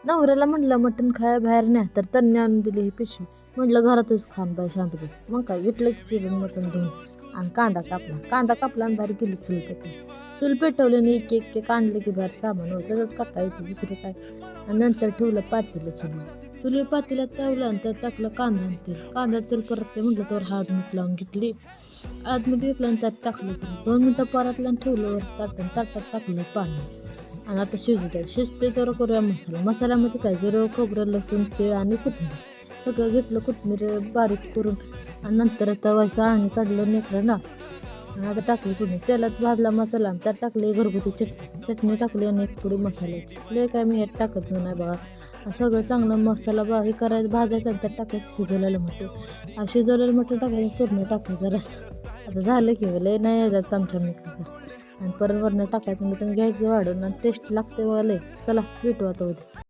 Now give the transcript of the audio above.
नवऱ्याला म्हटलं मटण खाया बाहेर न्या, तर त्यांनी आणून दिली ही पिशवी. म्हटलं घरातच खान बाई शांत बस. मग काय घेतलं की चिरून मटण धुवून आणि कांदा कापला आणि बाहेर गेली चूल पेटवली. चूल पेटवली आणि एक एक एक आणलं की बाहेर सामान होतं त्याच काटायचं दुसरं काय. आणि नंतर ठेवलं पातेलं चुली पातेल्यात ठेवलं आणि त्यात टाकलं कांदा आणि तेल. कांदा तेल परत ते म्हटलं तर हळद मीठ लावून घेतली. हळद मीठ घेतलं आणि त्यात टाकलं 2 मिनटं परतलं आणि ठेवलं वर ताटात टाकलं पाणी. आणि आता शिजू द्या. शिजते तर करूया मसाल्यामध्ये काय जिरं खोबरं लसूण तीळ आणि कोथिंबीर सगळं घेतलं. कोथिंबीर बारीक करून आणि नंतर तवायचं आणि काढलं नेकलं ना. आणि आता टाकली तुम्ही तेलात भाजला मसाला आणि त्यात टाकली घरगुती चटणी टाकली आणि एक थोडी मसाल्याची लय काय मी यात टाकत नाही बघा. सगळं चांगलं मसाला हे करायचं भाजायचं आणि त्यात टाकायचं शिजवलेलं मटण. शिजवलेलं मटण टाकायचं पूर्ण टाकायचं रस. आता झालं की लय नाही यायचं आमच्या आणि परत वरनं टाकायचं मटण घ्यायचं वाढून आणि टेस्ट लागते बघा लय. चला भेटू आता उद्या.